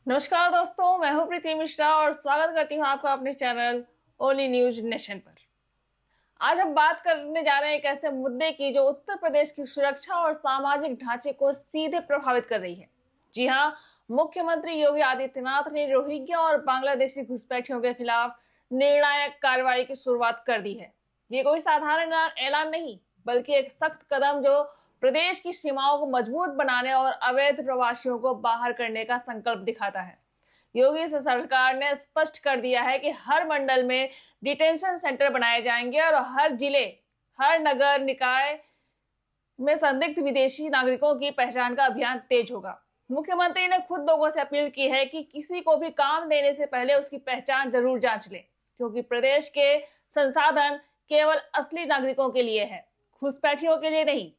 नमस्कार दोस्तों, मैं हूं प्रीति मिश्रा और स्वागत करती हूं आपका अपने चैनल ओनली न्यूज नेशन पर। आज हम बात करने जा रहे हैं एक ऐसे मुद्दे की जो उत्तर प्रदेश की सुरक्षा और सामाजिक ढांचे को सीधे प्रभावित कर रही है। जी हां, मुख्यमंत्री योगी आदित्यनाथ ने रोहिंग्या और बांग्लादेशी घुसपैठियों के खिलाफ निर्णायक कार्रवाई की शुरुआत कर दी है। ये कोई साधारण ऐलान नहीं, बल्कि एक सख्त कदम जो प्रदेश की सीमाओं को मजबूत बनाने और अवैध प्रवासियों को बाहर करने का संकल्प दिखाता है। योगी सरकार ने स्पष्ट कर दिया है कि हर मंडल में डिटेंशन सेंटर बनाए जाएंगे और हर जिले, हर नगर निकाय में संदिग्ध विदेशी नागरिकों की पहचान का अभियान तेज होगा। मुख्यमंत्री ने खुद लोगों से अपील की है कि किसी को भी काम देने से पहले उसकी पहचान जरूर जांच ले, क्योंकि प्रदेश के संसाधन केवल असली नागरिकों के लिए है, घुसपैठियों के लिए नहीं।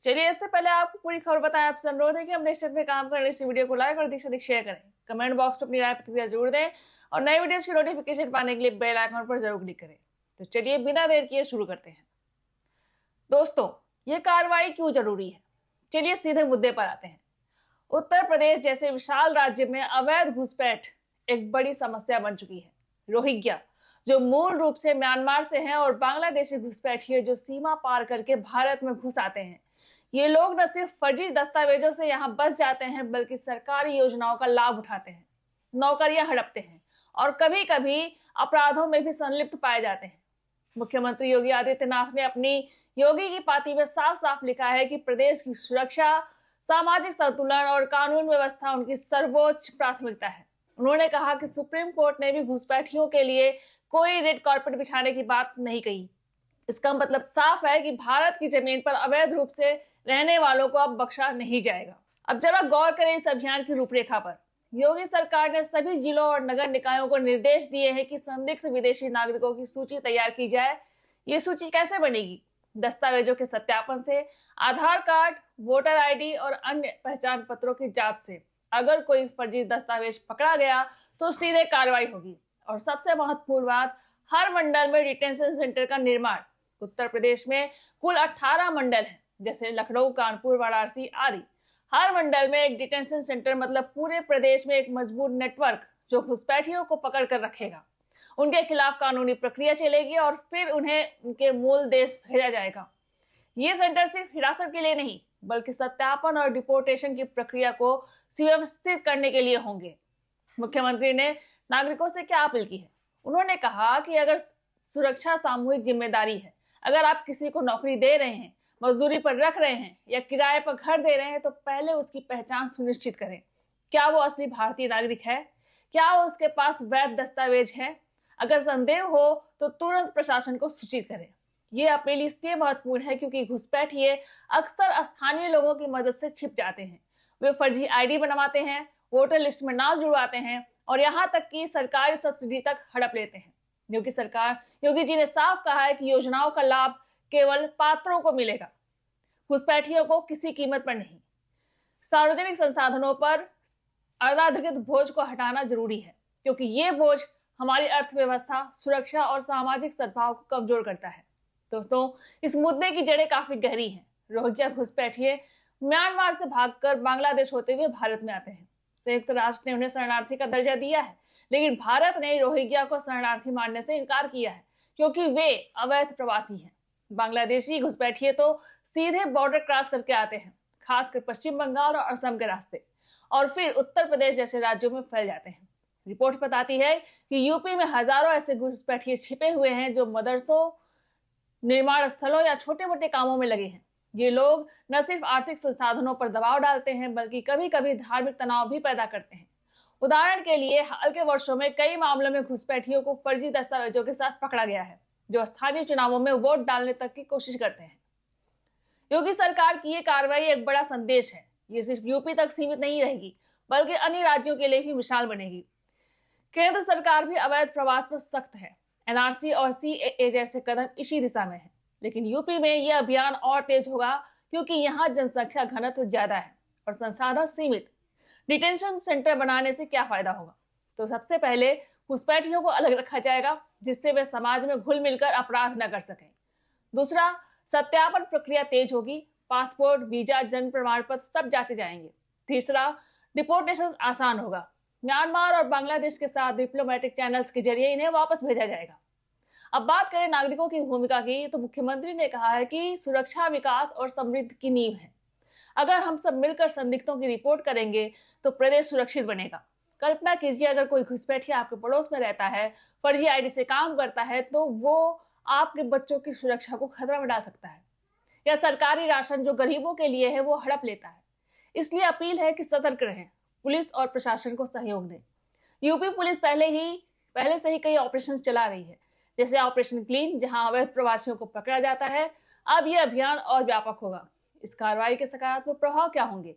चलिए, इससे पहले आपको पूरी खबर बताएं, आपसे अनुरोध है कि हम देश में काम करने इस वीडियो को लाइक और अधिक से अधिक शेयर करें, कमेंट बॉक्स में अपनी राय प्रतिक्रिया जरूर दें और नए वीडियोस की नोटिफिकेशन पाने के लिए बेल आइकन पर जरूर क्लिक करें। तो चलिए, बिना देर किए शुरू करते हैं। दोस्तों, ये कार्रवाई क्यों जरूरी है? चलिए सीधे मुद्दे पर आते हैं। उत्तर प्रदेश जैसे विशाल राज्य में अवैध घुसपैठ एक बड़ी समस्या बन चुकी है। रोहिंग्या, जो मूल रूप से म्यांमार से हैं, और बांग्लादेशी घुसपैठिए जो सीमा पार करके भारत में घुस आते हैं। ये लोग न सिर्फ फर्जी दस्तावेजों से यहाँ बस जाते हैं, बल्कि सरकारी योजनाओं का लाभ उठाते हैं, नौकरियां हड़पते हैं और कभी कभी अपराधों में भी संलिप्त पाए जाते हैं। मुख्यमंत्री योगी आदित्यनाथ ने अपनी योगी की पार्टी में साफ साफ लिखा है कि प्रदेश की सुरक्षा, सामाजिक संतुलन और कानून व्यवस्था उनकी सर्वोच्च प्राथमिकता है। उन्होंने कहा कि सुप्रीम कोर्ट ने भी घुसपैठियों के लिए कोई रेड कार्पेट बिछाने की बात नहीं कही। इसका मतलब साफ है कि भारत की जमीन पर अवैध रूप से रहने वालों को अब बख्शा नहीं जाएगा। अब जरा गौर करें इस अभियान की रूपरेखा पर। योगी सरकार ने सभी जिलों और नगर निकायों को निर्देश दिए हैं कि संदिग्ध विदेशी नागरिकों की सूची तैयार की जाए। ये सूची कैसे बनेगी? दस्तावेजों के सत्यापन से, आधार कार्ड, वोटर आईडी और अन्य पहचान पत्रों की जांच से। अगर कोई फर्जी दस्तावेज पकड़ा गया तो सीधे कार्रवाई होगी। और सबसे महत्वपूर्ण बात, हर मंडल में डिटेंशन सेंटर का निर्माण। उत्तर प्रदेश में कुल 18 मंडल हैं, जैसे लखनऊ, कानपुर, वाराणसी आदि। हर मंडल में एक डिटेंशन सेंटर, मतलब पूरे प्रदेश में एक मजबूत नेटवर्क जो घुसपैठियों को पकड़ कर रखेगा। उनके खिलाफ कानूनी प्रक्रिया चलेगी और फिर उन्हें उनके मूल देश भेजा जाएगा। ये सेंटर सिर्फ हिरासत के लिए नहीं, बल्कि सत्यापन और डिपोर्टेशन की प्रक्रिया को सुव्यवस्थित करने के लिए होंगे। मुख्यमंत्री ने नागरिकों से क्या अपील की है? उन्होंने कहा कि अगर सुरक्षा सामूहिक जिम्मेदारी है, अगर आप किसी को नौकरी दे रहे हैं, मजदूरी पर रख रहे हैं या किराए पर घर दे रहे हैं, तो पहले उसकी पहचान सुनिश्चित करें। क्या वो असली भारतीय नागरिक है? क्या उसके पास वैध दस्तावेज है? अगर संदेह हो तो तुरंत प्रशासन को सूचित करें। ये अपील इसलिए महत्वपूर्ण है क्योंकि घुसपैठिए अक्सर स्थानीय लोगों की मदद से छिप जाते हैं। वे फर्जी आईडी बनवाते हैं, वोटर लिस्ट में नाम जुड़वाते हैं और यहाँ तक कि सरकारी सब्सिडी तक हड़प लेते हैं। योगी जी ने साफ कहा है कि योजनाओं का लाभ केवल पात्रों को मिलेगा, घुसपैठियों को किसी कीमत पर नहीं। सार्वजनिक संसाधनों पर अनाधिकृत बोझ को हटाना जरूरी है, क्योंकि ये बोझ हमारी अर्थव्यवस्था, सुरक्षा और सामाजिक सद्भाव को कमजोर करता है। दोस्तों, इस मुद्दे की जड़ें काफी गहरी हैं। रोहिंग्या घुसपैठिए म्यांमार से भागकर बांग्लादेश होते हुए भारत में आते हैं। संयुक्त राष्ट्र ने उन्हें शरणार्थी का दर्जा दिया है, लेकिन भारत ने रोहिंग्या को शरणार्थी मानने से इनकार किया है, क्योंकि वे अवैध प्रवासी हैं। बांग्लादेशी घुसपैठिए तो सीधे बॉर्डर क्रॉस करके आते हैं, खासकर पश्चिम बंगाल और असम के रास्ते, और फिर उत्तर प्रदेश जैसे राज्यों में फैल जाते हैं। रिपोर्ट बताती है कि यूपी में हजारों ऐसे घुसपैठिए छिपे हुए हैं जो मदरसों, निर्माण स्थलों या छोटे मोटे कामों में लगे हैं। ये लोग न सिर्फ आर्थिक संसाधनों पर दबाव डालते हैं, बल्कि कभी कभी धार्मिक तनाव भी पैदा करते हैं। उदाहरण के लिए, हाल के वर्षों में कई मामलों में घुसपैठियों को फर्जी दस्तावेजों के साथ पकड़ा गया है, जो स्थानीय चुनावों में वोट डालने तक की कोशिश करते हैं। योगी सरकार की ये कार्रवाई एक बड़ा संदेश है। ये सिर्फ यूपी तक सीमित नहीं रहेगी, बल्कि अन्य राज्यों के लिए भी मिसाल बनेगी। केंद्र सरकार भी अवैध प्रवास पर सख्त है। एनआरसी और सीएए जैसे कदम इसी दिशा में है, लेकिन यूपी में यह अभियान और तेज होगा, क्योंकि यहाँ जनसंख्या घनत्व ज्यादा है और संसाधन सीमित। डिटेंशन सेंटर बनाने से क्या फायदा होगा? तो सबसे पहले घुसपैठियों को अलग रखा जाएगा, जिससे वे समाज में घुल मिलकर अपराध न कर सकें। दूसरा, सत्यापन प्रक्रिया तेज होगी, पासपोर्ट, वीजा, जन्म प्रमाण पत्र सब जांचे जाएंगे। तीसरा, डिपोर्टेशन आसान होगा। म्यांमार और बांग्लादेश के साथ डिप्लोमेटिक चैनल्स के जरिए इन्हें वापस भेजा जाएगा। अब बात करें नागरिकों की भूमिका की, तो मुख्यमंत्री ने कहा है कि सुरक्षा विकास और समृद्धि की नींव है। अगर हम सब मिलकर संदिग्धों की रिपोर्ट करेंगे तो प्रदेश सुरक्षित बनेगा। कल्पना कीजिए, अगर कोई घुसपैठिया आपके पड़ोस में रहता है, फर्जी आईडी से काम करता है, तो वो आपके बच्चों की सुरक्षा को खतरा में डाल सकता है, या सरकारी राशन जो गरीबों के लिए है वो हड़प लेता है। इसलिए अपील है कि सतर्क रहें, पुलिस और प्रशासन को सहयोग दें। यूपी पुलिस पहले से ही कई ऑपरेशन चला रही है, जैसे ऑपरेशन क्लीन, जहां अवैध प्रवासियों को पकड़ा जाता है। अब यह अभियान और व्यापक होगा। इस कार्रवाई के सकारात्मक प्रभाव क्या होंगे?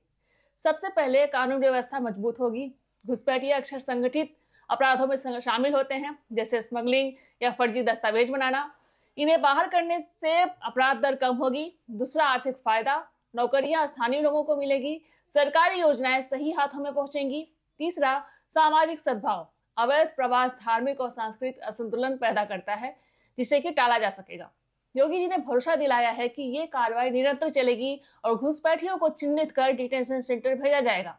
सबसे पहले कानून व्यवस्था मजबूत होगी। घुसपैठिया अक्सर संगठित अपराधों में शामिल होते हैं, जैसे स्मगलिंग या फर्जी दस्तावेज बनाना। इन्हें बाहर करने से अपराध दर कम होगी। दूसरा, आर्थिक फायदा, नौकरियां स्थानीय लोगों को मिलेगी, सरकारी योजनाएं सही हाथों में पहुंचेंगी। तीसरा, सामाजिक सद्भाव, अवैध प्रवास धार्मिक और सांस्कृतिक असंतुलन पैदा करता है, जिसे कि टाला जा सकेगा। योगी जी ने भरोसा दिलाया है कि ये कार्रवाई निरंतर चलेगी और घुसपैठियों को चिन्हित कर डिटेंशन सेंटर भेजा जाएगा।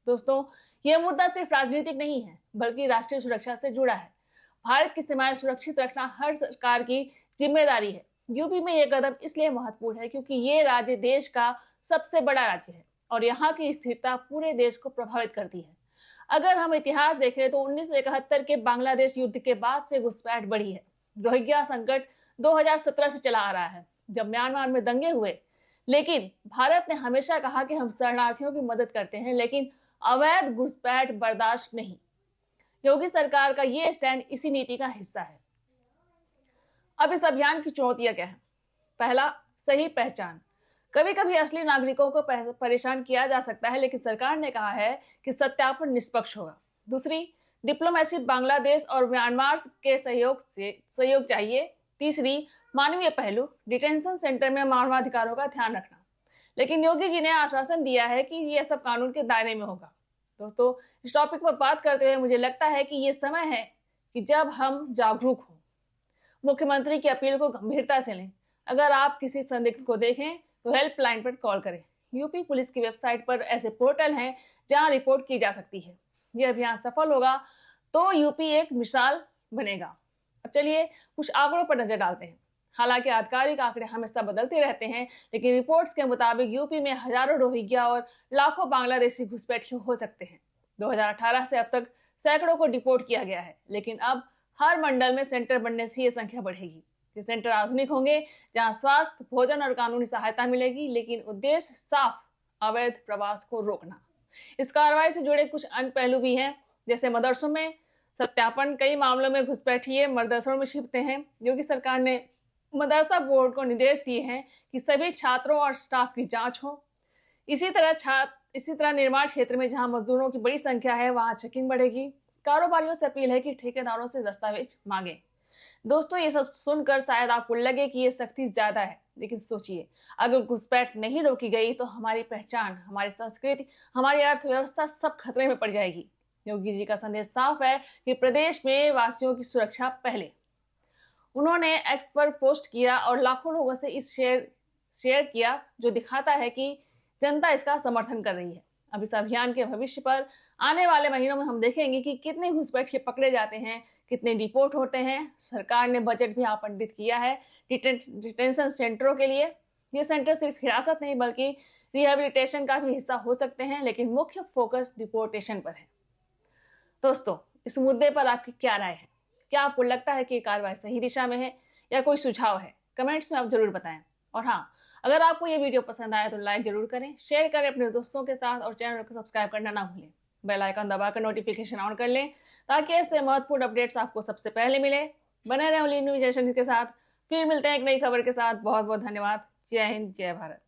दोस्तों, यह मुद्दा सिर्फ राजनीतिक नहीं है, बल्कि राष्ट्रीय सुरक्षा से जुड़ा है। भारत की सीमाएं सुरक्षित रखना हर सरकार की जिम्मेदारी है। यूपी में यह कदम इसलिए महत्वपूर्ण है क्योंकि ये राज्य देश का सबसे बड़ा राज्य है और यहाँ की स्थिरता पूरे देश को प्रभावित करती है। अगर हम इतिहास देखें तो 1971 के बांग्लादेश युद्ध के बाद से घुसपैठ बढ़ी है। रोहिंग्या संकट 2017 से चला आ रहा है, जब म्यांमार में दंगे हुए। लेकिन भारत ने हमेशा कहा कि हम शरणार्थियों की मदद करते हैं, लेकिन अवैध घुसपैठ बर्दाश्त नहीं। योगी सरकार का ये स्टैंड इसी नीति का हिस्सा है। अब इस अभियान की चुनौतियां क्या है? पहला, सही पहचान। कभी कभी असली नागरिकों को परेशान किया जा सकता है, लेकिन सरकार ने कहा है कि सत्यापन निष्पक्ष होगा। दूसरी, डिप्लोमेसी, बांग्लादेश और म्यांमार के सहयोग चाहिए। तीसरी, मानवीय पहलू, डिटेंशन सेंटर में मानवाधिकारों का ध्यान रखना। लेकिन योगी जी ने आश्वासन दिया है कि यह सब कानून के दायरे में होगा। दोस्तों, इस टॉपिक पर बात करते हुए मुझे लगता है कि ये समय है कि जब हम जागरूक हों, मुख्यमंत्री की अपील को गंभीरता से लें। अगर आप किसी संदिग्ध को देखें तो हेल्पलाइन पर कॉल करें। यूपी पुलिस की वेबसाइट पर ऐसे पोर्टल हैं जहां रिपोर्ट की जा सकती है। यह अभियान सफल होगा तो यूपी एक मिसाल बनेगा। अब चलिए कुछ आंकड़ों पर नजर डालते हैं। हालांकि आधिकारिक आंकड़े हमेशा बदलते रहते हैं, लेकिन रिपोर्ट्स के मुताबिक यूपी में हजारों रोहिंग्या और लाखों बांग्लादेशी घुसपैठिए हो सकते हैं। 2018 से अब तक सैकड़ों को डिपोर्ट किया गया है, लेकिन अब हर मंडल में सेंटर बनने से ये संख्या बढ़ेगी। ये सेंटर आधुनिक होंगे, जहां स्वास्थ्य, भोजन और कानूनी सहायता मिलेगी, लेकिन उद्देश्य साफ, अवैध प्रवास को रोकना। इस कार्रवाई से जुड़े कुछ अन्य पहलू भी हैं, जैसे मदरसों में सत्यापन। कई मामलों में घुसपैठिए मदरसों में छिपते हैं। योगी सरकार ने मदरसा बोर्ड को निर्देश दिए हैं कि सभी छात्रों और स्टाफ की जांच हो। इसी तरह निर्माण क्षेत्र में जहां मजदूरों की बड़ी संख्या है, वहां चेकिंग बढ़ेगी। कारोबारियों से अपील है कि ठेकेदारों से दस्तावेज मांगे। दोस्तों, ये सब सुनकर शायद आपको लगे कि ये सख्ती ज्यादा है, लेकिन सोचिए, अगर घुसपैठ नहीं रोकी गई तो हमारी पहचान, हमारी संस्कृति, हमारी अर्थव्यवस्था सब खतरे में पड़ जाएगी। योगी जी का संदेश साफ है कि प्रदेश में वासियों की सुरक्षा पहले। उन्होंने एक्स पर पोस्ट किया और लाखों लोगों से इस शेयर किया, जो दिखाता है कि जनता इसका समर्थन कर रही है। अब इस अभियान के भविष्य पर आने वाले महीनों में हम देखेंगे कि कितने घुसपैठिए पकड़े जाते हैं, कितने डिपोर्ट होते हैं। सरकार ने बजट भी आवंटित किया है डिटेंशन सेंटरों के लिए। ये सेंटर सिर्फ हिरासत नहीं बल्कि रिहेबिलिटेशन का भी हिस्सा हो सकते हैं, लेकिन मुख्य फोकस डिपोर्टेशन पर है। दोस्तों, इस मुद्दे पर आपकी क्या राय है? क्या आपको लगता है कि कार्रवाई सही दिशा में है या कोई सुझाव है? कमेंट्स में आप जरूर बताएं। और हाँ, अगर आपको ये वीडियो पसंद आया तो लाइक जरूर करें, शेयर करें अपने दोस्तों के साथ और चैनल को सब्सक्राइब करना ना भूलें। बेल आइकन दबाकर नोटिफिकेशन ऑन कर लें ताकि ऐसे महत्वपूर्ण अपडेट्स आपको सबसे पहले मिले। बने रहें ओनली न्यूज नेशन के साथ। फिर मिलते हैं एक नई खबर के साथ। बहुत बहुत धन्यवाद। जय हिंद, जय भारत।